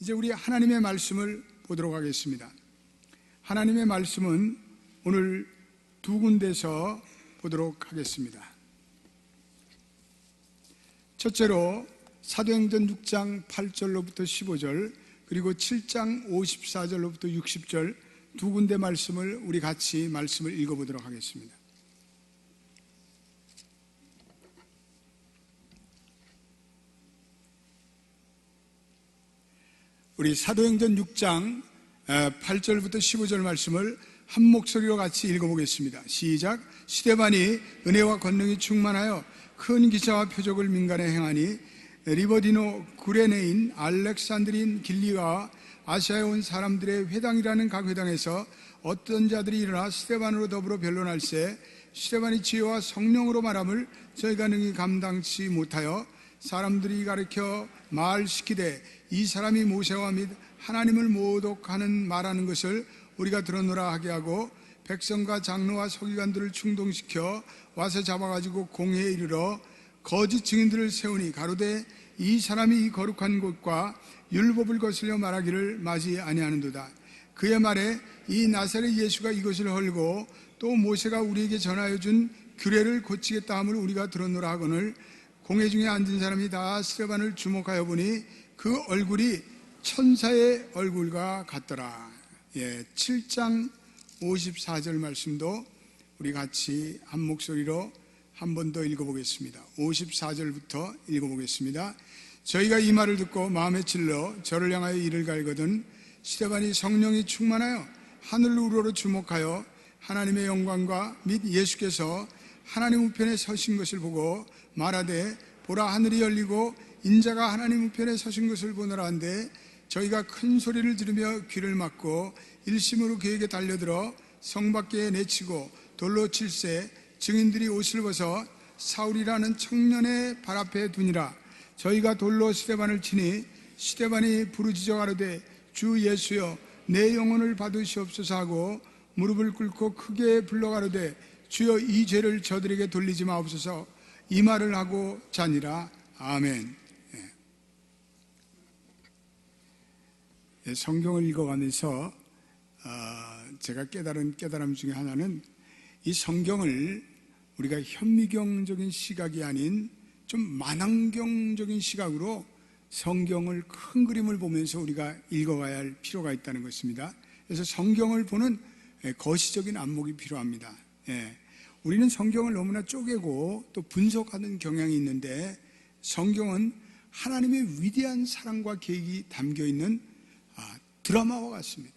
이제 우리 하나님의 말씀을 보도록 하겠습니다. 하나님의 말씀은 오늘 두 군데서 보도록 하겠습니다. 첫째로 사도행전 6장 8절로부터 15절, 그리고 7장 54절로부터 60절 두 군데 말씀을 우리 같이 말씀을 읽어보도록 하겠습니다. 우리 사도행전 6장 8절부터 15절 말씀을 한 목소리로 같이 읽어보겠습니다. 시작. 스데반이 은혜와 권능이 충만하여 큰 기사와 표적을 민간에 행하니 리버디노 구레네인 알렉산드린 길리와 아시아에 온 사람들의 회당이라는 각 회당에서 어떤 자들이 일어나 스데반으로 더불어 변론할세 스데반이 지혜와 성령으로 말함을 저희가 능히 감당치 못하여 사람들이 가르쳐 말시키되 이 사람이 모세와 및 하나님을 모독하는 말하는 것을 우리가 들었노라 하게 하고 백성과 장로와 서기관들을 충동시켜 와서 잡아가지고 공회에 이르러 거짓 증인들을 세우니 가로되 이 사람이 이 거룩한 곳과 율법을 거슬려 말하기를 마지 아니하는도다. 그의 말에 이 나사렛 예수가 이것을 헐고 또 모세가 우리에게 전하여 준 규례를 고치겠다 함을 우리가 들었노라 하거늘 공회 중에 앉은 사람이 다 스데반을 주목하여 보니 그 얼굴이 천사의 얼굴과 같더라. 7장 54절 말씀도 우리 같이 한 목소리로 한 번 더 읽어보겠습니다. 54절부터 읽어보겠습니다. 저희가 이 말을 듣고 마음에 찔러 저를 향하여 이를 갈거든 스데반이 성령이 충만하여 하늘로 우러러 주목하여 하나님의 영광과 및 예수께서 하나님 우편에 서신 것을 보고 말하되 보라 하늘이 열리고 인자가 하나님 우편에 서신 것을 보노라 한데 저희가 큰 소리를 들으며 귀를 막고 일심으로 그에게 달려들어 성 밖에 내치고 돌로 칠세 증인들이 옷을 벗어 사울이라는 청년의 발 앞에 두니라. 저희가 돌로 스데반을 치니 스데반이 부르짖어 가로되 주 예수여 내 영혼을 받으시옵소서 하고 무릎을 꿇고 크게 불러 가로되 주여 이 죄를 저들에게 돌리지 마옵소서 이 말을 하고 자니라. 아멘. 성경을 읽어가면서 제가 깨달은 깨달음 중에 하나는 이 성경을 우리가 현미경적인 시각이 아닌 좀 만환경적인 시각으로 성경을 큰 그림을 보면서 우리가 읽어가야 할 필요가 있다는 것입니다. 그래서 성경을 보는 거시적인 안목이 필요합니다. 우리는 성경을 너무나 쪼개고 또 분석하는 경향이 있는데 성경은 하나님의 위대한 사랑과 계획이 담겨있는 드라마와 같습니다.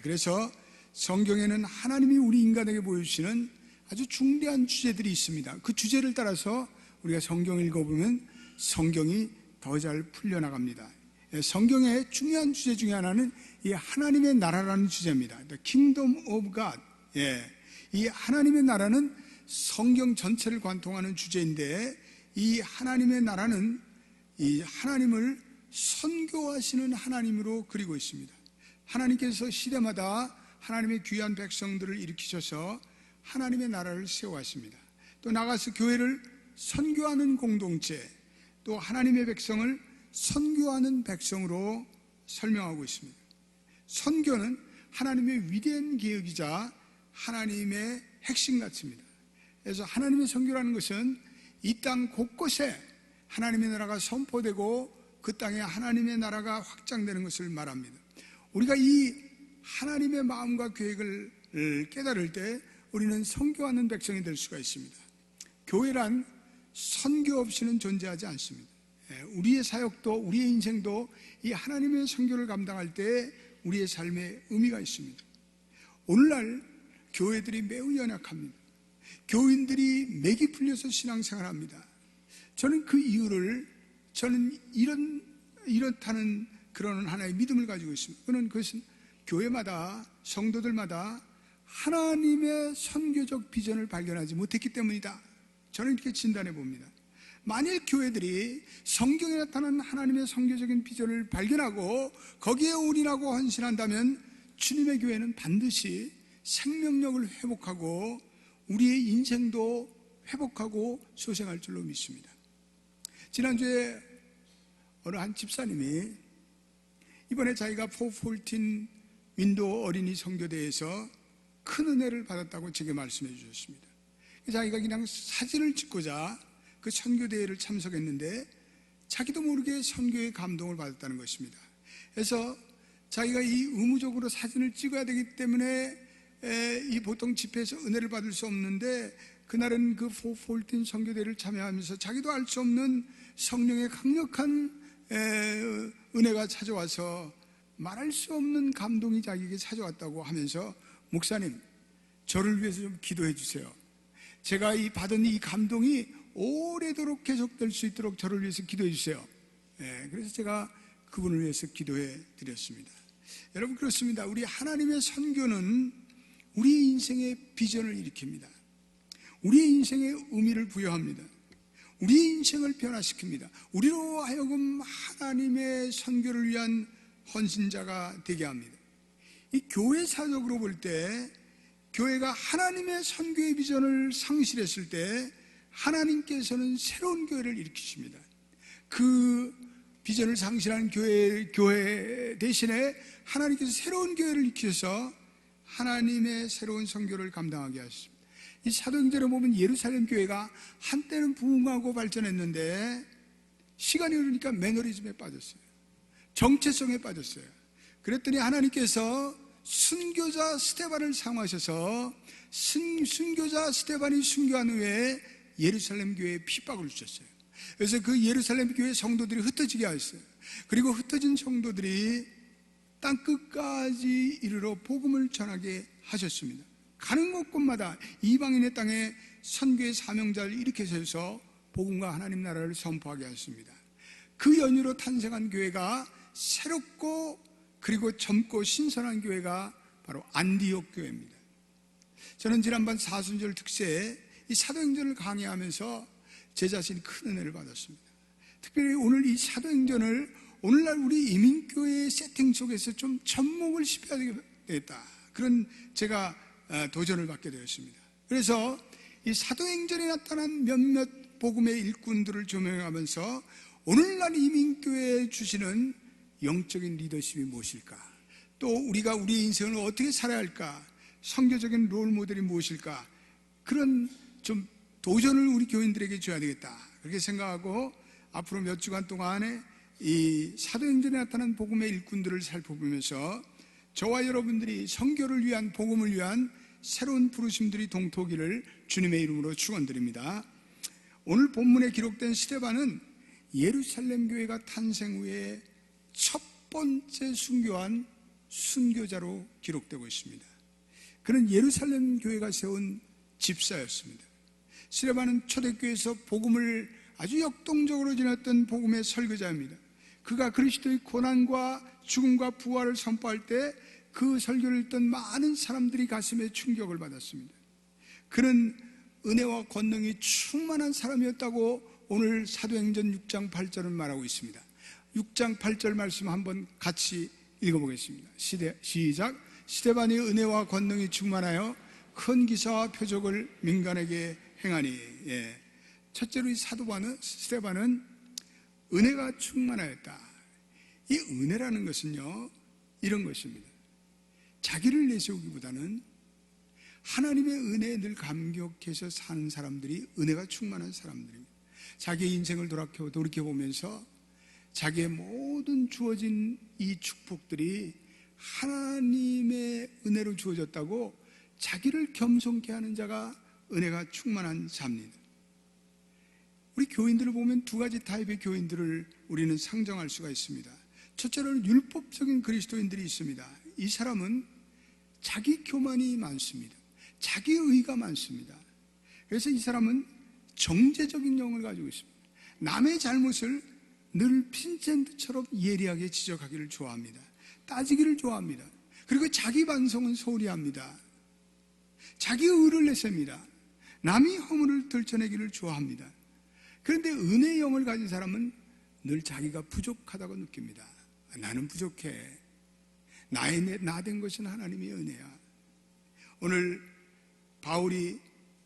그래서 성경에는 하나님이 우리 인간에게 보여주시는 아주 중대한 주제들이 있습니다. 그 주제를 따라서 우리가 성경을 읽어보면 성경이 더 잘 풀려나갑니다. 성경의 중요한 주제 중에 하나는 이 하나님의 나라라는 주제입니다. The Kingdom of God. 이 하나님의 나라는 성경 전체를 관통하는 주제인데 이 하나님의 나라는 이 하나님을 선교하시는 하나님으로 그리고 있습니다. 하나님께서 시대마다 하나님의 귀한 백성들을 일으키셔서 하나님의 나라를 세워하십니다. 또 나가서 교회를 선교하는 공동체, 또 하나님의 백성을 선교하는 백성으로 설명하고 있습니다. 선교는 하나님의 위대한 계획이자 하나님의 핵심 가치입니다. 그래서 하나님의 선교라는 것은 이 땅 곳곳에 하나님의 나라가 선포되고 그 땅에 하나님의 나라가 확장되는 것을 말합니다. 우리가 이 하나님의 마음과 계획을 깨달을 때 우리는 선교하는 백성이 될 수가 있습니다. 교회란 선교 없이는 존재하지 않습니다. 우리의 사역도 우리의 인생도 이 하나님의 선교를 감당할 때 우리의 삶에 의미가 있습니다. 오늘날 교회들이 매우 연약합니다. 교인들이 맥이 풀려서 신앙생활합니다. 저는 그 이유를 이렇다는 그런 하나의 믿음을 가지고 있습니다. 그것은 교회마다 성도들마다 하나님의 선교적 비전을 발견하지 못했기 때문이다. 저는 이렇게 진단해 봅니다. 만일 교회들이 성경에 나타난 하나님의 선교적인 비전을 발견하고 거기에 올인하고 헌신한다면 주님의 교회는 반드시 생명력을 회복하고 우리의 인생도 회복하고 소생할 줄로 믿습니다. 지난주에 어느 한 집사님이 이번에 자기가 414 윈도우 어린이 선교대에서 큰 은혜를 받았다고 제게 말씀해 주셨습니다. 자기가 그냥 사진을 찍고자 그 선교대회를 참석했는데 자기도 모르게 선교의 감동을 받았다는 것입니다. 그래서 자기가 이 의무적으로 사진을 찍어야 되기 때문에 이 보통 집회에서 은혜를 받을 수 없는데 그날은 그 414 선교대회를 참여하면서 자기도 알 수 없는 성령의 강력한 은혜가 찾아와서 말할 수 없는 감동이 자기에게 찾아왔다고 하면서 목사님, 저를 위해서 좀 기도해 주세요. 제가 받은 이 감동이 오래도록 계속될 수 있도록 저를 위해서 기도해 주세요. 그래서 제가 그분을 위해서 기도해 드렸습니다. 여러분, 그렇습니다. 우리 하나님의 선교는 우리의 인생의 비전을 일으킵니다. 우리의 인생의 의미를 부여합니다. 우리의 인생을 변화시킵니다. 우리로 하여금 하나님의 선교를 위한 헌신자가 되게 합니다. 이 교회 사적으로 볼 때 교회가 하나님의 선교의 비전을 상실했을 때 하나님께서는 새로운 교회를 일으키십니다. 그 비전을 상실한 교회 대신에 하나님께서 새로운 교회를 일으키셔서 하나님의 새로운 선교를 감당하게 하십니다. 이 사도행전에 보면 예루살렘 교회가 한때는 부흥하고 발전했는데 시간이 흐르니까 매너리즘에 빠졌어요. 정체성에 빠졌어요. 그랬더니 하나님께서 순교자 스데반을 사용하셔서 순교자 스데반이 순교한 후에 예루살렘 교회에 핍박을 주셨어요. 그래서 그 예루살렘 교회 성도들이 흩어지게 하셨어요. 그리고 흩어진 성도들이 땅끝까지 이르러 복음을 전하게 하셨습니다. 가는 곳곳마다 이방인의 땅에 선교의 사명자를 일으켜서 복음과 하나님 나라를 선포하게 하셨습니다. 그 연유로 탄생한 교회가 새롭고 그리고 젊고 신선한 교회가 바로 안디옥 교회입니다. 저는 지난번 사순절 특세에 이 사도행전을 강의하면서 제 자신이 큰 은혜를 받았습니다. 특별히 오늘 이 사도행전을 오늘날 우리 이민교회의 세팅 속에서 좀 접목을 시켜야 되겠다, 그런 제가 도전을 받게 되었습니다. 그래서 이 사도행전에 나타난 몇몇 복음의 일꾼들을 조명하면서 오늘날 이민교회에 주시는 영적인 리더십이 무엇일까, 또 우리가 우리의 인생을 어떻게 살아야 할까, 선교적인 롤 모델이 무엇일까, 그런 좀 도전을 우리 교인들에게 줘야 되겠다, 그렇게 생각하고 앞으로 몇 주간 동안에 이 사도행전에 나타난 복음의 일꾼들을 살펴보면서 저와 여러분들이 선교를 위한, 복음을 위한 새로운 부르심들이 동토기를 주님의 이름으로 축원드립니다. 오늘 본문에 기록된 스데반은 예루살렘 교회가 탄생 후에 첫 번째 순교한 순교자로 기록되고 있습니다. 그는 예루살렘 교회가 세운 집사였습니다. 스데반은 초대교회에서 복음을 아주 역동적으로 전했던 복음의 설교자입니다. 그가 그리스도의 고난과 죽음과 부활을 선포할 때 그 설교를 듣던 많은 사람들이 가슴에 충격을 받았습니다. 그는 은혜와 권능이 충만한 사람이었다고 오늘 사도행전 6장 8절은 말하고 있습니다. 6장 8절 말씀 한번 같이 읽어보겠습니다. 시작. 스데반이 은혜와 권능이 충만하여 큰 기사와 표적을 민간에게 행하니. 첫째로 이 스데반은 은혜가 충만하였다. 이 은혜라는 것은요, 이런 것입니다. 자기를 내세우기보다는 하나님의 은혜에 늘 감격해서 사는 사람들이 은혜가 충만한 사람들입니다. 자기의 인생을 돌이켜보면서 자기의 모든 주어진 이 축복들이 하나님의 은혜로 주어졌다고 자기를 겸손케 하는 자가 은혜가 충만한 자입니다. 우리 교인들을 보면 두 가지 타입의 교인들을 우리는 상정할 수가 있습니다. 첫째로는 율법적인 그리스도인들이 있습니다. 이 사람은 자기 교만이 많습니다. 자기 의가 많습니다. 그래서 이 사람은 정죄적인 영을 가지고 있습니다. 남의 잘못을 늘 빈센트처럼 예리하게 지적하기를 좋아합니다. 따지기를 좋아합니다. 그리고 자기 반성은 소홀히 합니다. 자기 의를 내셉니다. 남이 허물을 들춰내기를 좋아합니다. 그런데 은혜의 영을 가진 사람은 늘 자기가 부족하다고 느낍니다. 나는 부족해. 나 된 것은 하나님의 은혜야. 오늘 바울이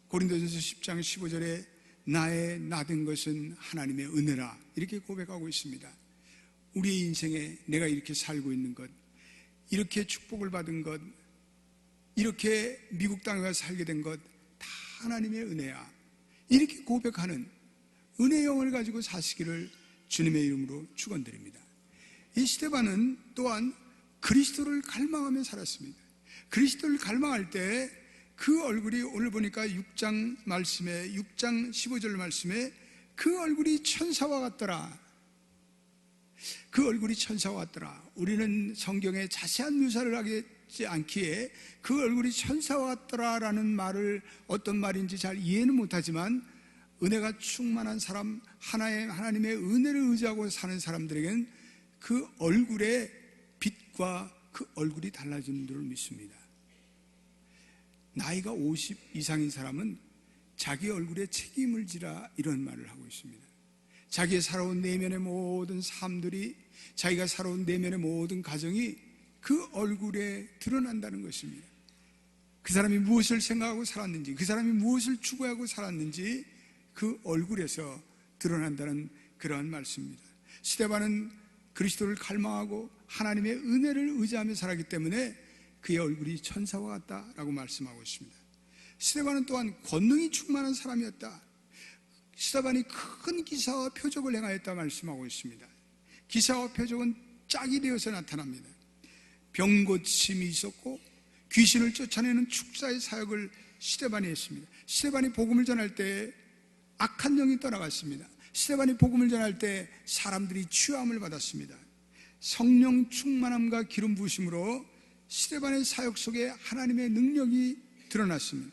고린도전서 10장 15절에 나의 나 된 것은 하나님의 은혜라, 이렇게 고백하고 있습니다. 우리의 인생에 내가 이렇게 살고 있는 것, 이렇게 축복을 받은 것, 이렇게 미국 땅에 가서 살게 된 것 다 하나님의 은혜야. 이렇게 고백하는 은혜의 영을 가지고 사시기를 주님의 이름으로 축원드립니다. 이 스데반은 또한 그리스도를 갈망하며 살았습니다. 그리스도를 갈망할 때 그 얼굴이 오늘 보니까 6장 말씀에 6장 15절 말씀에 그 얼굴이 천사와 같더라. 그 얼굴이 천사와 같더라. 우리는 성경에 자세한 묘사를 하지 않기에 그 얼굴이 천사와 같더라라는 말을 어떤 말인지 잘 이해는 못하지만 은혜가 충만한 사람, 하나님의 은혜를 의지하고 사는 사람들에게는 그 얼굴의 빛과 그 얼굴이 달라지는 줄을 믿습니다. 나이가 50 이상인 사람은 자기 얼굴에 책임을 지라 이런 말을 하고 있습니다. 자기의 살아온 내면의 모든 삶들이, 자기가 살아온 내면의 모든 가정이 그 얼굴에 드러난다는 것입니다. 그 사람이 무엇을 생각하고 살았는지, 그 사람이 무엇을 추구하고 살았는지 그 얼굴에서 드러난다는 그러한 말씀입니다. 스데반은 그리스도를 갈망하고 하나님의 은혜를 의지하며 살았기 때문에 그의 얼굴이 천사와 같다라고 말씀하고 있습니다. 스데반은 또한 권능이 충만한 사람이었다. 스데반이 큰 기사와 표적을 행하였다 말씀하고 있습니다. 기사와 표적은 짝이 되어서 나타납니다. 병고침이 있었고 귀신을 쫓아내는 축사의 사역을 스데반이 했습니다. 스데반이 복음을 전할 때 악한 영이 떠나갔습니다. 스데반이 복음을 전할 때 사람들이 치유함을 받았습니다. 성령 충만함과 기름 부으심으로 스데반의 사역 속에 하나님의 능력이 드러났습니다.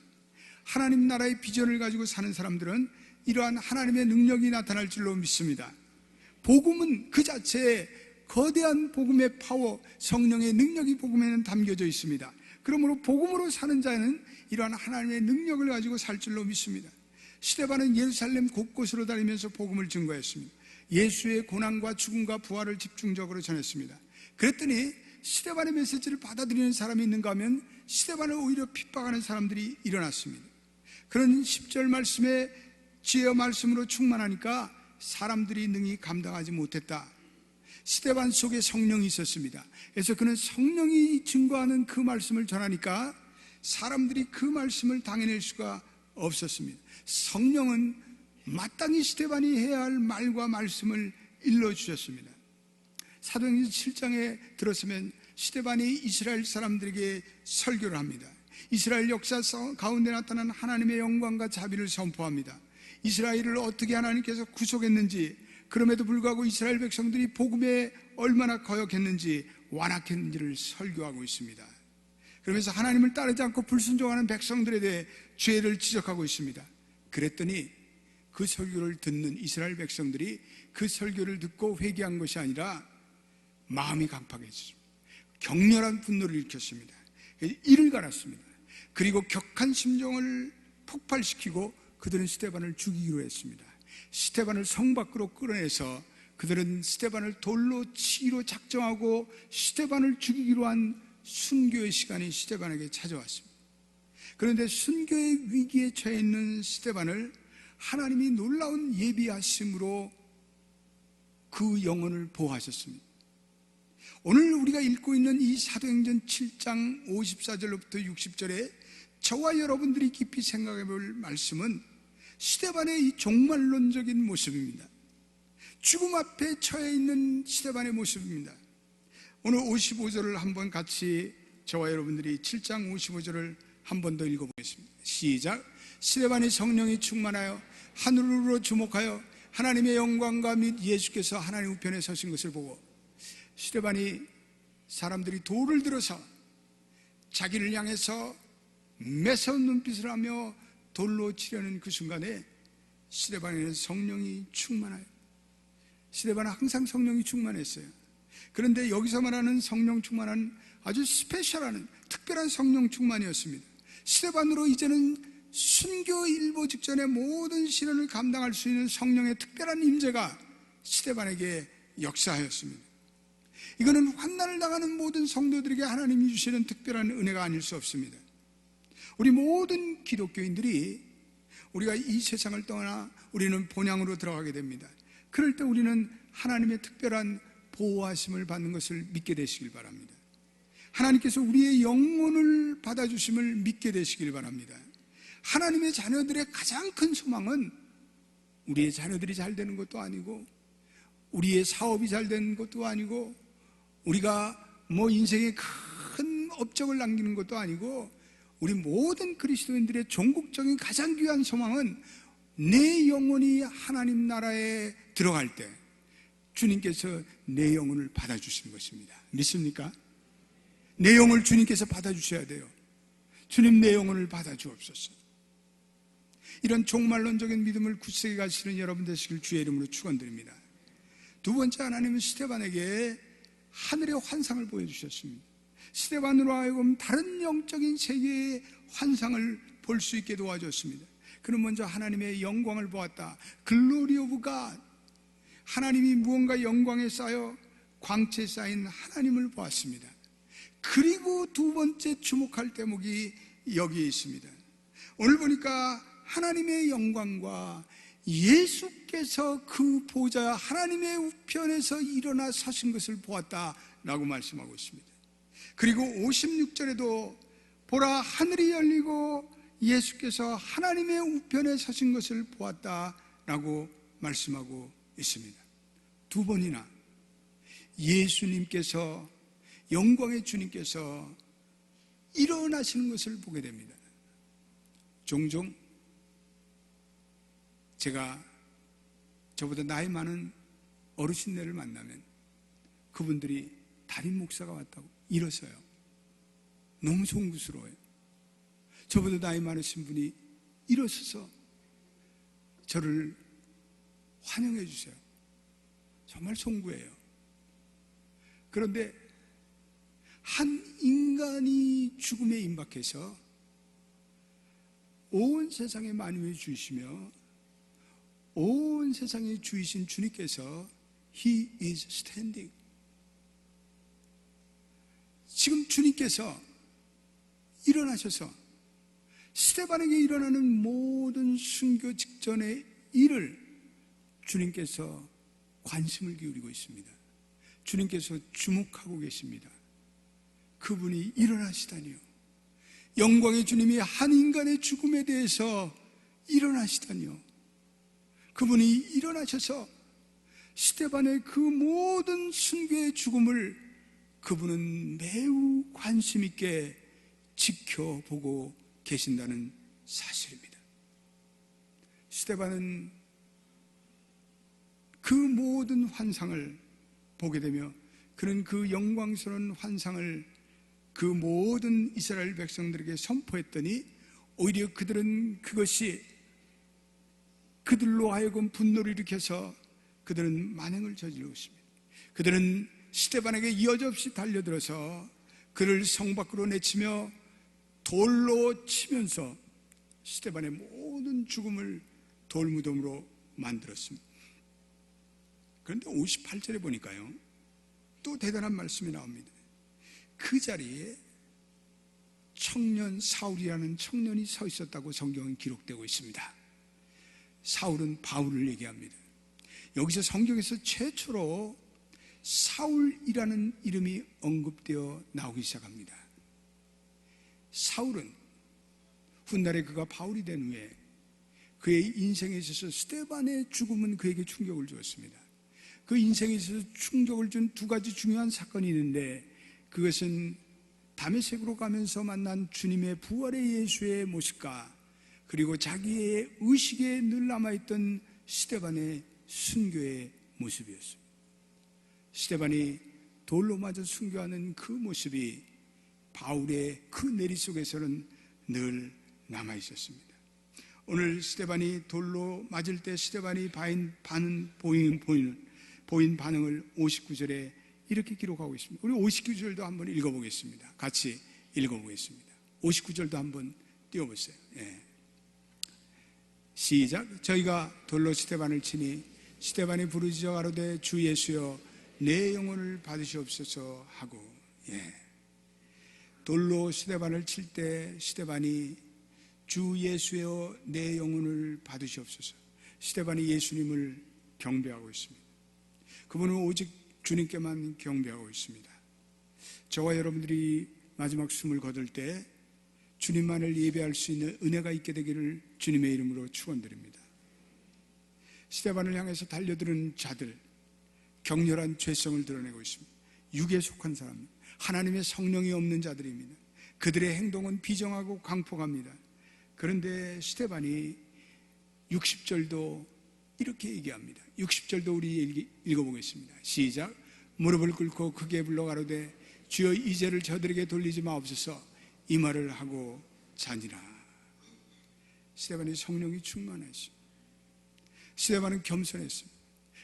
하나님 나라의 비전을 가지고 사는 사람들은 이러한 하나님의 능력이 나타날 줄로 믿습니다. 복음은 그 자체에 거대한 복음의 파워, 성령의 능력이 복음에는 담겨져 있습니다. 그러므로 복음으로 사는 자는 이러한 하나님의 능력을 가지고 살 줄로 믿습니다. 스데반은 예루살렘 곳곳으로 다니면서 복음을 증거했습니다. 예수의 고난과 죽음과 부활을 집중적으로 전했습니다. 그랬더니 스데반의 메시지를 받아들이는 사람이 있는가 하면 스데반을 오히려 핍박하는 사람들이 일어났습니다. 그런 10절 말씀에 지혜와 말씀으로 충만하니까 사람들이 능히 감당하지 못했다. 스데반 속에 성령이 있었습니다. 그래서 그는 성령이 증거하는 그 말씀을 전하니까 사람들이 그 말씀을 당해낼 수가 없었습니다. 성령은 마땅히 스데반이 해야 할 말과 말씀을 일러주셨습니다. 사도행전 7장에 들었으면 스데반이 이스라엘 사람들에게 설교를 합니다. 이스라엘 역사 가운데 나타난 하나님의 영광과 자비를 선포합니다. 이스라엘을 어떻게 하나님께서 구속했는지, 그럼에도 불구하고 이스라엘 백성들이 복음에 얼마나 거역했는지, 완악했는지를 설교하고 있습니다. 그러면서 하나님을 따르지 않고 불순종하는 백성들에 대해 죄를 지적하고 있습니다. 그랬더니 그 설교를 듣는 이스라엘 백성들이 그 설교를 듣고 회개한 것이 아니라 마음이 강팍해졌습니다. 격렬한 분노를 일으켰습니다. 이를 갈았습니다. 그리고 격한 심정을 폭발시키고 그들은 스데반을 죽이기로 했습니다. 스데반을 성 밖으로 끌어내서 그들은 스데반을 돌로 치기로 작정하고 스데반을 죽이기로 한 순교의 시간이 스데반에게 찾아왔습니다. 그런데 순교의 위기에 처해 있는 스데반을 하나님이 놀라운 예비하심으로 그 영혼을 보호하셨습니다. 오늘 우리가 읽고 있는 이 사도행전 7장 54절로부터 60절에 저와 여러분들이 깊이 생각해 볼 말씀은 스데반의 이 종말론적인 모습입니다. 죽음 앞에 처해 있는 스데반의 모습입니다. 오늘 55절을 한번 같이 저와 여러분들이 7장 55절을 한 번 더 읽어보겠습니다. 시작. 스데반이 성령이 충만하여 하늘으로 주목하여 하나님의 영광과 및 예수께서 하나님 우편에 서신 것을 보고, 스데반이 사람들이 돌을 들어서 자기를 향해서 매서운 눈빛을 하며 돌로 치려는 그 순간에 스데반에는 성령이 충만하여, 스데반은 항상 성령이 충만했어요. 그런데 여기서 말하는 성령 충만한 아주 스페셜한 특별한 성령 충만이었습니다. 스데반으로 이제는 순교 일보 직전의 모든 시련을 감당할 수 있는 성령의 특별한 임재가 스데반에게 역사하였습니다. 이거는 환난을 당하는 모든 성도들에게 하나님이 주시는 특별한 은혜가 아닐 수 없습니다. 우리 모든 기독교인들이 우리가 이 세상을 떠나 우리는 본향으로 들어가게 됩니다. 그럴 때 우리는 하나님의 특별한 보호하심을 받는 것을 믿게 되시길 바랍니다. 하나님께서 우리의 영혼을 받아주심을 믿게 되시길 바랍니다. 하나님의 자녀들의 가장 큰 소망은 우리의 자녀들이 잘 되는 것도 아니고, 우리의 사업이 잘 되는 것도 아니고, 우리가 인생에 큰 업적을 남기는 것도 아니고, 우리 모든 그리스도인들의 종국적인 가장 귀한 소망은 내 영혼이 하나님 나라에 들어갈 때 주님께서 내 영혼을 받아주시는 것입니다. 믿습니까? 내 영혼을 주님께서 받아주셔야 돼요. 주님, 내 영혼을 받아주옵소서. 이런 종말론적인 믿음을 굳세게 가시는 여러분 되시길 주의 이름으로 축원드립니다. 두 번째, 하나님은 스데반에게 하늘의 환상을 보여주셨습니다. 스데반으로 하여금 다른 영적인 세계의 환상을 볼 수 있게 도와줬습니다. 그는 먼저 하나님의 영광을 보았다. 글로리 오브 갓, 하나님이 무언가 영광에 쌓여 광채에 쌓인 하나님을 보았습니다. 그리고 두 번째 주목할 대목이 여기에 있습니다. 오늘 보니까 하나님의 영광과 예수께서 그 보좌 하나님의 우편에서 일어나 서신 것을 보았다라고 말씀하고 있습니다. 그리고 56절에도 보라, 하늘이 열리고 예수께서 하나님의 우편에 서신 것을 보았다라고 말씀하고 있습니다. 두 번이나 예수님께서, 영광의 주님께서 일어나시는 것을 보게 됩니다. 종종 제가 저보다 나이 많은 어르신네를 만나면 그분들이 담임 목사가 왔다고 일어서요. 너무 송구스러워요. 저보다 나이 많으신 분이 일어서서 저를 환영해 주세요. 정말 송구해요. 그런데 한 인간이 죽음에 임박해서 온 세상에 만유해 주시며 온 세상의 주이신 주님께서 He is standing. 지금 주님께서 일어나셔서 스데반에게 일어나는 모든 순교 직전의 일을 주님께서 관심을 기울이고 있습니다. 주님께서 주목하고 계십니다. 그분이 일어나시다니요. 영광의 주님이 한 인간의 죽음에 대해서 일어나시다니요. 그분이 일어나셔서 스데반의 그 모든 순교의 죽음을 그분은 매우 관심 있게 지켜보고 계신다는 사실입니다. 스데반은 그 모든 환상을 보게 되며 그는 그 영광스러운 환상을 그 모든 이스라엘 백성들에게 선포했더니 오히려 그들은 그것이 그들로 하여금 분노를 일으켜서 그들은 만행을 저지르고 있습니다. 그들은 스데반에게 여지없이 달려들어서 그를 성 밖으로 내치며 돌로 치면서 스데반의 모든 죽음을 돌무덤으로 만들었습니다. 그런데 58절에 보니까요, 또 대단한 말씀이 나옵니다. 그 자리에 청년 사울이라는 청년이 서 있었다고 성경은 기록되고 있습니다. 사울은 바울을 얘기합니다. 여기서 성경에서 최초로 사울이라는 이름이 언급되어 나오기 시작합니다. 사울은 훗날에 그가 바울이 된 후에 그의 인생에 있어서 스데반의 죽음은 그에게 충격을 주었습니다. 그 인생에 있어서 충격을 준 두 가지 중요한 사건이 있는데, 그것은 다메섹으로 가면서 만난 주님의 부활의 예수의 모습과 그리고 자기의 의식에 늘 남아있던 스데반의 순교의 모습이었습니다. 스데반이 돌로 맞아 순교하는 그 모습이 바울의 그 내리 속에서는 늘 남아있었습니다. 오늘 스데반이 돌로 맞을 때 스데반이 보인 반응을 59절에 이렇게 기록하고 있습니다. 우리 59절도 한번 읽어보겠습니다. 같이 읽어보겠습니다. 59절도 한번 띄워보세요. 예. 시작. 저희가 돌로 스데반을 치니 스데반이 부르짖어 가로되 주 예수여 내 영혼을 받으시옵소서 하고. 예. 돌로 스데반을 칠 때 스데반이 주 예수여 내 영혼을 받으시옵소서. 스데반이 예수님을 경배하고 있습니다. 그분은 오직 주님께만 경배하고 있습니다. 저와 여러분들이 마지막 숨을 거둘 때 주님만을 예배할 수 있는 은혜가 있게 되기를 주님의 이름으로 축원드립니다. 스데반을 향해서 달려드는 자들, 격렬한 죄성을 드러내고 있습니다. 육에 속한 사람, 하나님의 성령이 없는 자들입니다. 그들의 행동은 비정하고 강포합니다. 그런데 스데반이 60절도 이렇게 얘기합니다. 60절도 우리 읽어보겠습니다. 시작. 무릎을 꿇고 크게 불러 가로되 주여 이 죄를 저들에게 돌리지 마옵소서. 이 말을 하고 자니라. 스데반이 성령이 충만했습니다. 스데반은 겸손했습니다.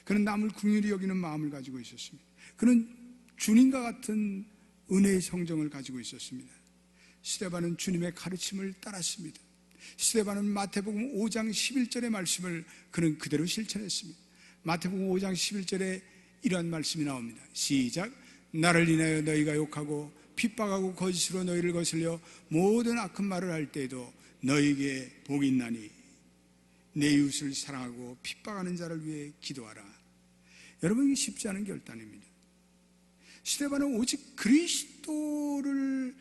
그는 남을 긍휼히 여기는 마음을 가지고 있었습니다. 그는 주님과 같은 은혜의 성정을 가지고 있었습니다. 스데반은 주님의 가르침을 따랐습니다. 스데반은 마태복음 5장 11절의 말씀을 그는 그대로 실천했습니다. 마태복음 5장 11절에 이러한 말씀이 나옵니다. 시작. 나를 인하여 너희가 욕하고 핍박하고 거짓으로 너희를 거슬려 모든 악한 말을 할 때에도 너희에게 복이 있나니 내 이웃을 사랑하고 핍박하는 자를 위해 기도하라. 여러분, 이게 쉽지 않은 결단입니다. 스데반은 오직 그리스도에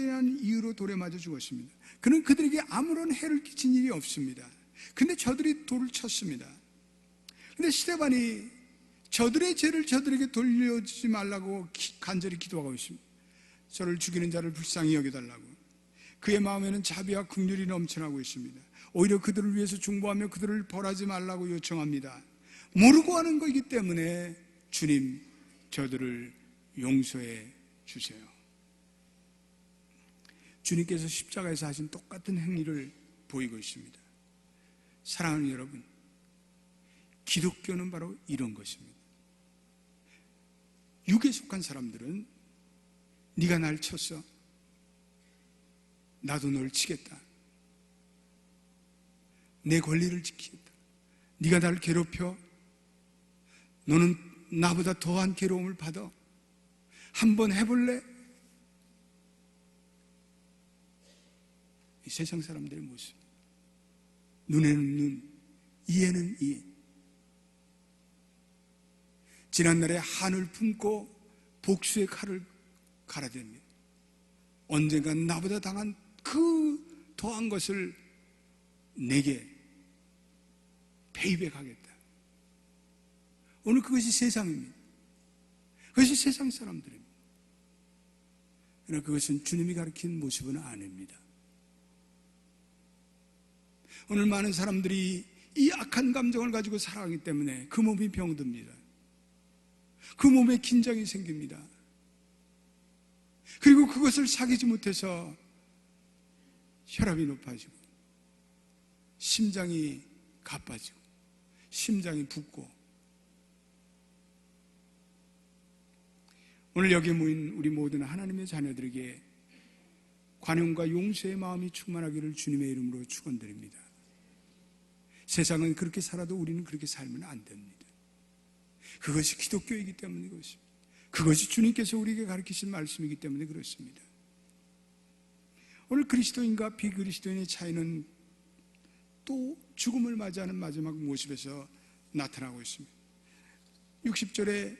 대한 이유로 돌에 맞아 죽었습니다. 그는 그들에게 아무런 해를 끼친 일이 없습니다. 근데 저들이 돌을 쳤습니다. 근데 스데반이 저들의 죄를 저들에게 돌려주지 말라고 간절히 기도하고 있습니다. 저를 죽이는 자를 불쌍히 여겨달라고. 그의 마음에는 자비와 긍휼이 넘쳐나고 있습니다. 오히려 그들을 위해서 중보하며 그들을 벌하지 말라고 요청합니다. 모르고 하는 것이기 때문에 주님, 저들을 용서해 주세요. 주님께서 십자가에서 하신 똑같은 행위를 보이고 있습니다. 사랑하는 여러분, 기독교는 바로 이런 것입니다. 육에 속한 사람들은 네가 날 쳤어, 나도 널 치겠다. 내 권리를 지키겠다. 네가 나를 괴롭혀, 너는 나보다 더한 괴로움을 받아. 한번 해볼래? 이 세상 사람들의 모습. 눈에는 눈, 이에는 이. 지난날에 한을 품고 복수의 칼을 갈아댑니다. 언젠간 나보다 당한 그 더한 것을 내게 페이백하겠다. 오늘 그것이 세상입니다. 그것이 세상 사람들입니다. 그러나 그것은 주님이 가르친 모습은 아닙니다. 오늘 많은 사람들이 이 악한 감정을 가지고 살아가기 때문에 그 몸이 병듭니다. 그 몸에 긴장이 생깁니다. 그리고 그것을 사귀지 못해서 혈압이 높아지고 심장이 가빠지고 심장이 붓고. 오늘 여기 모인 우리 모든 하나님의 자녀들에게 관용과 용서의 마음이 충만하기를 주님의 이름으로 축원드립니다. 세상은 그렇게 살아도 우리는 그렇게 살면 안 됩니다. 그것이 기독교이기 때문에 그렇습니다. 그것이 주님께서 우리에게 가르치신 말씀이기 때문에 그렇습니다. 오늘 그리스도인과 비그리스도인의 차이는 또 죽음을 맞이하는 마지막 모습에서 나타나고 있습니다. 60절에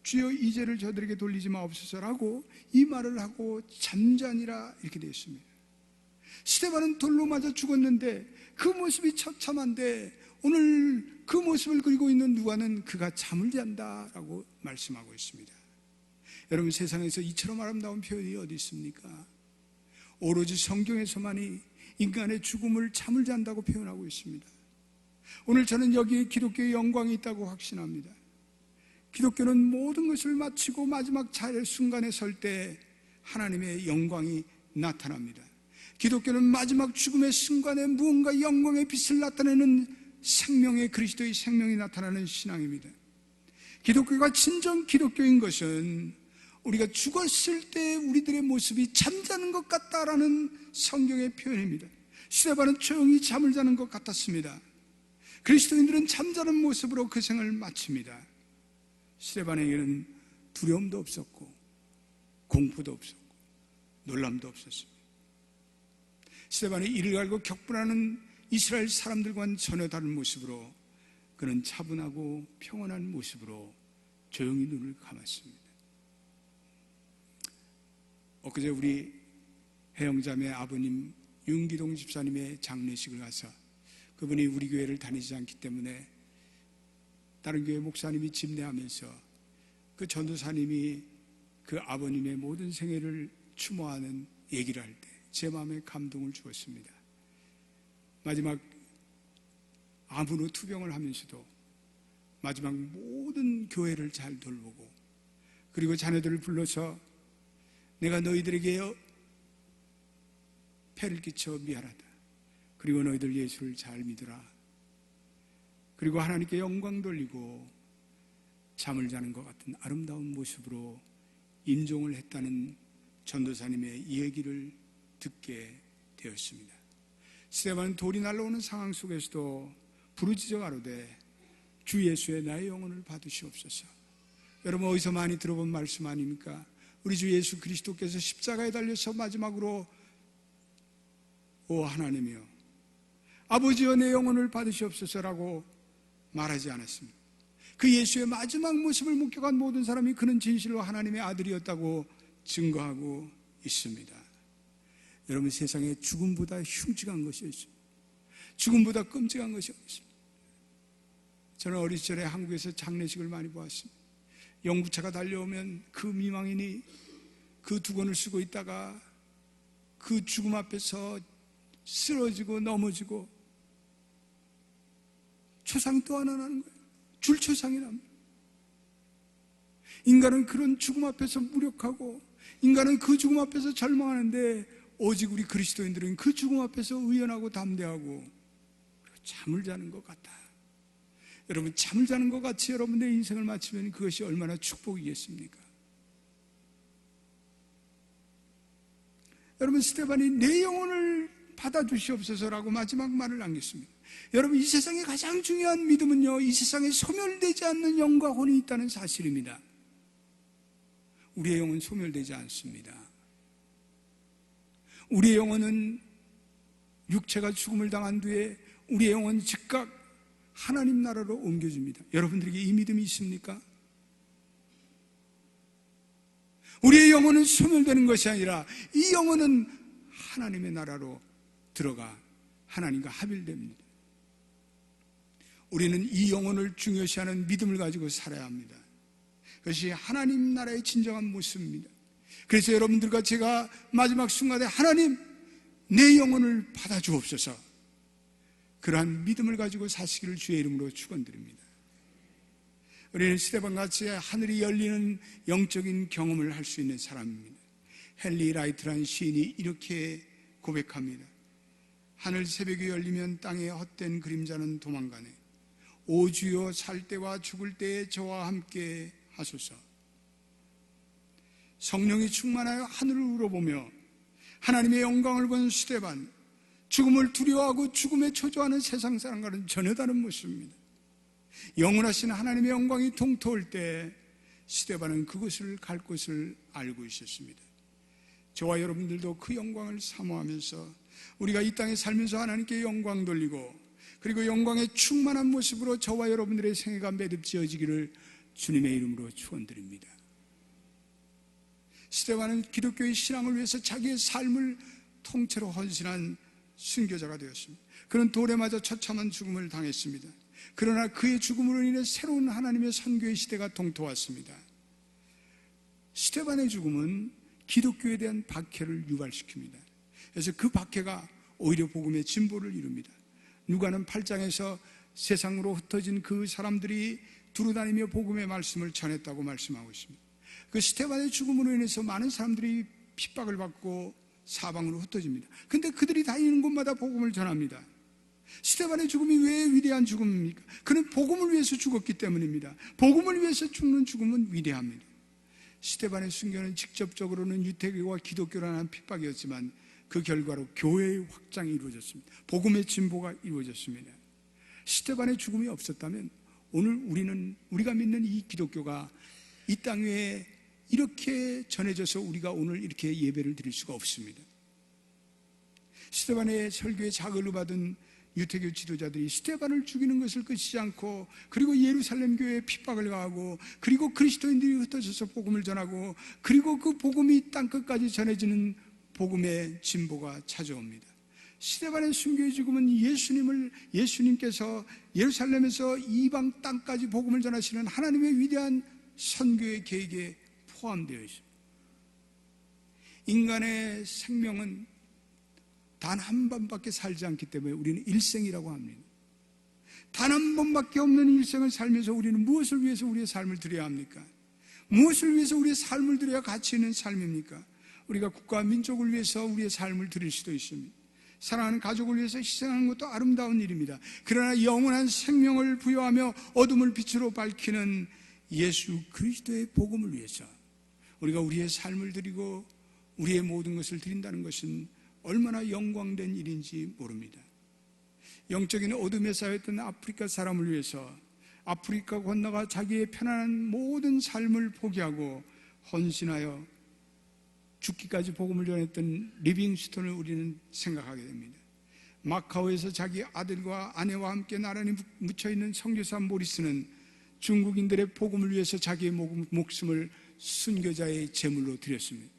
주여 이 죄를 저들에게 돌리지 마옵소서라고 이 말을 하고 잠자니라 이렇게 되어 있습니다. 스데반은 돌로 맞아 죽었는데 그 모습이 처참한데 오늘 그 모습을 그리고 있는 누가는 그가 잠을 잔다라고 말씀하고 있습니다. 여러분, 세상에서 이처럼 아름다운 표현이 어디 있습니까? 오로지 성경에서만이 인간의 죽음을 잠을 잔다고 표현하고 있습니다. 오늘 저는 여기에 기독교의 영광이 있다고 확신합니다. 기독교는 모든 것을 마치고 마지막 차례 순간에 설 때 하나님의 영광이 나타납니다. 기독교는 마지막 죽음의 순간에 무언가 영광의 빛을 나타내는 생명의 그리스도의 생명이 나타나는 신앙입니다. 기독교가 진정 기독교인 것은 우리가 죽었을 때 우리들의 모습이 잠자는 것 같다라는 성경의 표현입니다. 스데반은 조용히 잠을 자는 것 같았습니다. 그리스도인들은 잠자는 모습으로 그 생을 마칩니다. 스데반에게는 두려움도 없었고 공포도 없었고 놀람도 없었습니다. 스데반이 이를 갈고 격분하는 이스라엘 사람들과는 전혀 다른 모습으로 그는 차분하고 평온한 모습으로 조용히 눈을 감았습니다. 엊그제 우리 해영자매 아버님 윤기동 집사님의 장례식을 가서, 그분이 우리 교회를 다니지 않기 때문에 다른 교회 목사님이 집례하면서 그 전도사님이 그 아버님의 모든 생애를 추모하는 얘기를 할 때 제 마음에 감동을 주었습니다. 마지막 암으로 투병을 하면서도 마지막 모든 교회를 잘 돌보고, 그리고 자녀들을 불러서 내가 너희들에게 폐를 끼쳐 미안하다. 그리고 너희들 예수를 잘 믿으라. 그리고 하나님께 영광 돌리고 잠을 자는 것 같은 아름다운 모습으로 임종을 했다는 전도사님의 이 얘기를 듣게 되었습니다. 스데반은 돌이 날라오는 상황 속에서도 부르짖어 가로되 주 예수의 나의 영혼을 받으시옵소서. 여러분, 어디서 많이 들어본 말씀 아닙니까? 우리 주 예수 그리스도께서 십자가에 달려서 마지막으로 오 하나님이여 아버지여 내 영혼을 받으시옵소서라고 말하지 않았습니다. 그 예수의 마지막 모습을 목격한 모든 사람이 그는 진실로 하나님의 아들이었다고 증거하고 있습니다. 여러분, 세상에 죽음보다 흉측한 것이 있습니다. 죽음보다 끔찍한 것이 없습니다. 저는 어린 시절에 한국에서 장례식을 많이 보았습니다. 영부차가 달려오면 그 미망인이 그 두건을 쓰고 있다가 그 죽음 앞에서 쓰러지고 넘어지고 초상이 또 하나 나는 거예요. 줄초상이 납니다. 인간은 그런 죽음 앞에서 무력하고, 인간은 그 죽음 앞에서 절망하는데, 오직 우리 그리스도인들은 그 죽음 앞에서 의연하고 담대하고 잠을 자는 것 같다. 여러분, 잠을 자는 것 같이 여러분의 인생을 마치면 그것이 얼마나 축복이겠습니까? 여러분, 스데반이 내 영혼을 받아주시옵소서라고 마지막 말을 남겼습니다. 여러분, 이 세상에 가장 중요한 믿음은요, 이 세상에 소멸되지 않는 영과 혼이 있다는 사실입니다. 우리의 영은 소멸되지 않습니다. 우리의 영혼은 육체가 죽음을 당한 뒤에 우리의 영혼은 즉각 하나님 나라로 옮겨집니다. 여러분들에게 이 믿음이 있습니까? 우리의 영혼은 소멸되는 것이 아니라 이 영혼은 하나님의 나라로 들어가 하나님과 합일됩니다. 우리는 이 영혼을 중요시하는 믿음을 가지고 살아야 합니다. 그것이 하나님 나라의 진정한 모습입니다. 그래서 여러분들과 제가 마지막 순간에 하나님 내 영혼을 받아주옵소서, 그러한 믿음을 가지고 사시기를 주의 이름으로 축원드립니다. 우리는 스데반같이 하늘이 열리는 영적인 경험을 할 수 있는 사람입니다. 헨리 라이트라는 시인이 이렇게 고백합니다. 하늘 새벽이 열리면 땅의 헛된 그림자는 도망가네. 오 주여 살 때와 죽을 때에 저와 함께 하소서. 성령이 충만하여 하늘을 우러보며 하나님의 영광을 본 스데반, 죽음을 두려워하고 죽음에 초조하는 세상 사람과는 전혀 다른 모습입니다. 영원하신 하나님의 영광이 동토할 때 스데반은 그곳을 갈 곳을 알고 있었습니다. 저와 여러분들도 그 영광을 사모하면서 우리가 이 땅에 살면서 하나님께 영광 돌리고, 그리고 영광의 충만한 모습으로 저와 여러분들의 생애가 매듭지어지기를 주님의 이름으로 축원드립니다. 스데반은 기독교의 신앙을 위해서 자기의 삶을 통째로 헌신한 순교자가 되었습니다. 그는 돌에 맞아 처참한 죽음을 당했습니다. 그러나 그의 죽음으로 인해 새로운 하나님의 선교의 시대가 동토왔습니다. 스데반의 죽음은 기독교에 대한 박해를 유발시킵니다. 그래서 그 박해가 오히려 복음의 진보를 이룹니다. 누가는 8장에서 세상으로 흩어진 그 사람들이 두루다니며 복음의 말씀을 전했다고 말씀하고 있습니다. 그 스데반의 죽음으로 인해서 많은 사람들이 핍박을 받고 사방으로 흩어집니다. 근데 그들이 다니는 곳마다 복음을 전합니다. 스데반의 죽음이 왜 위대한 죽음입니까? 그는 복음을 위해서 죽었기 때문입니다. 복음을 위해서 죽는 죽음은 위대합니다. 스데반의 순교는 직접적으로는 유태교와 기독교라는 핍박이었지만 그 결과로 교회의 확장이 이루어졌습니다. 복음의 진보가 이루어졌습니다. 스데반의 죽음이 없었다면 오늘 우리가 믿는 이 기독교가 이 땅 위에 이렇게 전해져서 우리가 오늘 이렇게 예배를 드릴 수가 없습니다. 스데반의 설교에 자극을 받은 유태교 지도자들이 스데반을 죽이는 것을 끝이지 않고, 그리고 예루살렘 교회에 핍박을 가하고, 그리고 그리스도인들이 흩어져서 복음을 전하고, 그리고 그 복음이 땅끝까지 전해지는 복음의 진보가 찾아옵니다. 스데반의 순교의 죽음은 예수님께서 예루살렘에서 이방 땅까지 복음을 전하시는 하나님의 위대한 선교의 계획에 포함되어 있습니다. 인간의 생명은 단 한 번밖에 살지 않기 때문에 우리는 일생이라고 합니다. 단 한 번밖에 없는 일생을 살면서 우리는 무엇을 위해서 우리의 삶을 드려야 합니까? 무엇을 위해서 우리의 삶을 드려야 가치 있는 삶입니까? 우리가 국가와 민족을 위해서 우리의 삶을 드릴 수도 있습니다. 사랑하는 가족을 위해서 희생하는 것도 아름다운 일입니다. 그러나 영원한 생명을 부여하며 어둠을 빛으로 밝히는 예수 그리스도의 복음을 위해서 우리가 우리의 삶을 드리고 우리의 모든 것을 드린다는 것은 얼마나 영광된 일인지 모릅니다. 영적인 어둠에 쌓였던 아프리카 사람을 위해서 아프리카 건너가 자기의 편안한 모든 삶을 포기하고 헌신하여 죽기까지 복음을 전했던 리빙스톤을 우리는 생각하게 됩니다. 마카오에서 자기 아들과 아내와 함께 나란히 묻혀있는 선교사 모리스는 중국인들의 복음을 위해서 자기의 목숨을 순교자의 제물로 드렸습니다.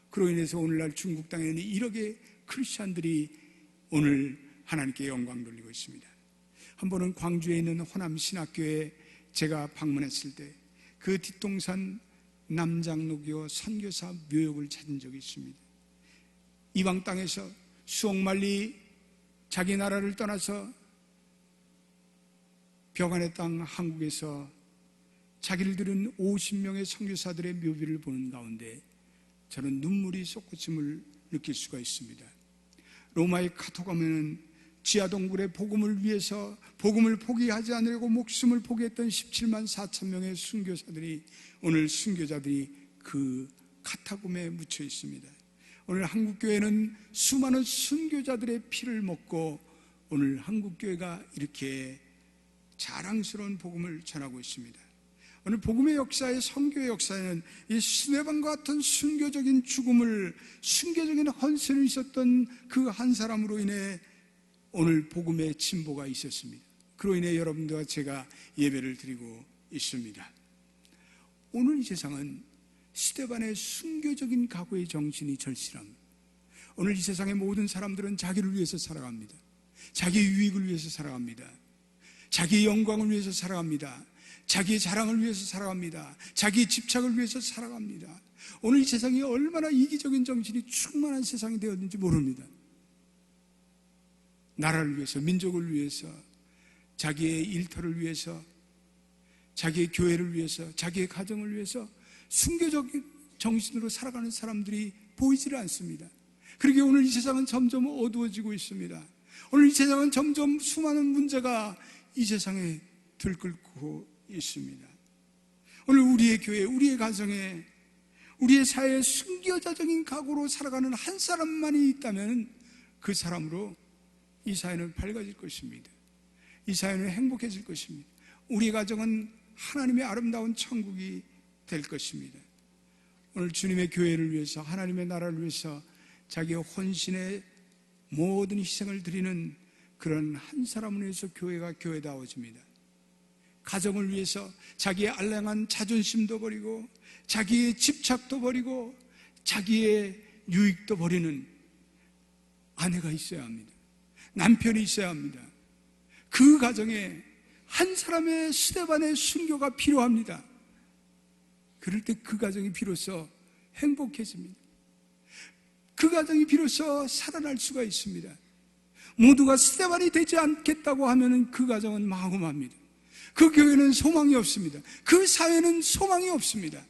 그로 인해서 오늘날 중국 땅에는 1억의 크리스찬들이 오늘 하나님께 영광 돌리고 있습니다. 한 번은 광주에 있는 호남 신학교에 제가 방문했을 때 그 뒷동산 남장로교 선교사 묘역을 찾은 적이 있습니다. 이방 땅에서 수억 만리 자기 나라를 떠나서 벽안의 땅 한국에서 자기를 들은 50명의 선교사들의 묘비를 보는 가운데 저는 눈물이 솟구침을 느낄 수가 있습니다. 로마의 카토가면은 지하동굴의 복음을 위해서 복음을 포기하지 않으려고 목숨을 포기했던 17만 4천 명의 순교사들이 오늘 순교자들이 그 카타콤에 묻혀 있습니다. 오늘 한국교회는 수많은 순교자들의 피를 먹고 오늘 한국교회가 이렇게 자랑스러운 복음을 전하고 있습니다. 오늘 복음의 역사에 선교의 역사에는 이 스데반과 같은 순교적인 죽음을 순교적인 헌신을 있었던 그 한 사람으로 인해 오늘 복음의 진보가 있었습니다. 그로 인해 여러분들과 제가 예배를 드리고 있습니다. 오늘 이 세상은 스데반의 순교적인 각오의 정신이 절실합니다. 오늘 이 세상의 모든 사람들은 자기를 위해서 살아갑니다. 자기의 유익을 위해서 살아갑니다. 자기의 영광을 위해서 살아갑니다. 자기의 자랑을 위해서 살아갑니다. 자기의 집착을 위해서 살아갑니다. 오늘 이 세상이 얼마나 이기적인 정신이 충만한 세상이 되었는지 모릅니다. 나라를 위해서, 민족을 위해서, 자기의 일터를 위해서, 자기의 교회를 위해서, 자기의 가정을 위해서 순교적인 정신으로 살아가는 사람들이 보이지를 않습니다. 그러기에 오늘 이 세상은 점점 어두워지고 있습니다. 오늘 이 세상은 점점 수많은 문제가 이 세상에 들끓고 있습니다. 오늘 우리의 교회, 우리의 가정에, 우리의 사회에 순교자적인 각오로 살아가는 한 사람만이 있다면 그 사람으로 이 사회는 밝아질 것입니다. 이 사회는 행복해질 것입니다. 우리 가정은 하나님의 아름다운 천국이 될 것입니다. 오늘 주님의 교회를 위해서, 하나님의 나라를 위해서 자기의 혼신의 모든 희생을 드리는 그런 한 사람을 위해서 교회가 교회다워집니다. 가정을 위해서 자기의 알량한 자존심도 버리고 자기의 집착도 버리고 자기의 유익도 버리는 아내가 있어야 합니다. 남편이 있어야 합니다. 그 가정에 한 사람의 스데반의 순교가 필요합니다. 그럴 때 그 가정이 비로소 행복해집니다. 그 가정이 비로소 살아날 수가 있습니다. 모두가 스데반이 되지 않겠다고 하면 그 가정은 망함합니다. 그 교회는 소망이 없습니다. 그 사회는 소망이 없습니다.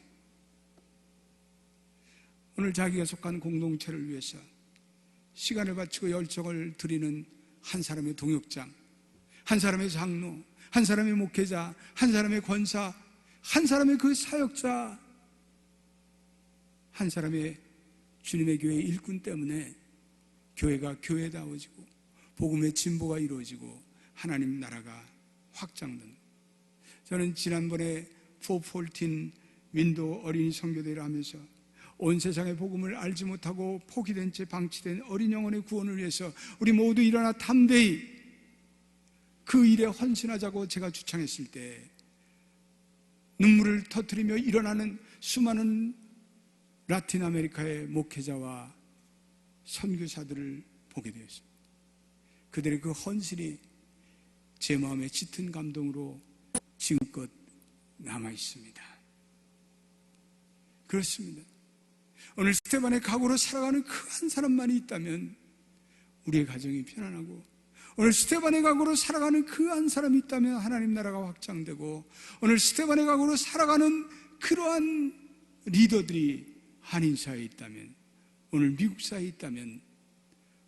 오늘 자기가 속한 공동체를 위해서 시간을 바치고 열정을 드리는 한 사람의 동역장, 한 사람의 장로, 한 사람의 목회자, 한 사람의 권사, 한 사람의 그 사역자, 한 사람의 주님의 교회 일꾼 때문에 교회가 교회다워지고 복음의 진보가 이루어지고 하나님 나라가 확장됩니다. 저는 지난번에 414 윈도 어린이 선교대회를 하면서 온 세상의 복음을 알지 못하고 포기된 채 방치된 어린 영혼의 구원을 위해서 우리 모두 일어나 담대히 그 일에 헌신하자고 제가 주창했을 때 눈물을 터뜨리며 일어나는 수많은 라틴 아메리카의 목회자와 선교사들을 보게 되었습니다. 그들의 그 헌신이 제 마음에 짙은 감동으로 지금껏 남아 있습니다. 그렇습니다. 오늘 스테반의 각오로 살아가는 그 한 사람만이 있다면 우리의 가정이 편안하고, 오늘 스테반의 각오로 살아가는 그 한 사람이 있다면 하나님 나라가 확장되고, 오늘 스테반의 각오로 살아가는 그러한 리더들이 한인사회에 있다면, 오늘 미국 사회에 있다면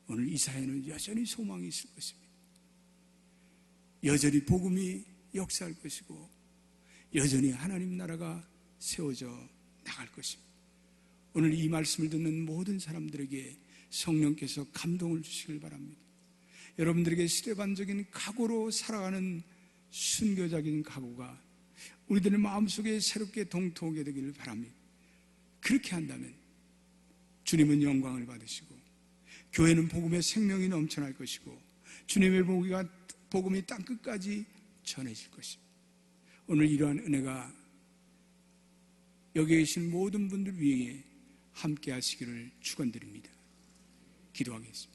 오늘 이 사회는 여전히 소망이 있을 것입니다. 여전히 복음이 역사할 것이고 여전히 하나님 나라가 세워져 나갈 것입니다. 오늘 이 말씀을 듣는 모든 사람들에게 성령께서 감동을 주시길 바랍니다. 여러분들에게 스테반적인 각오로 살아가는 순교적인 각오가 우리들의 마음속에 새롭게 동토하게 되기를 바랍니다. 그렇게 한다면 주님은 영광을 받으시고 교회는 복음의 생명이 넘쳐날 것이고 주님의 복음이 땅끝까지 전해질 것입니다. 오늘 이러한 은혜가 여기 계신 모든 분들 위에 함께 하시기를 축원드립니다. 기도하겠습니다.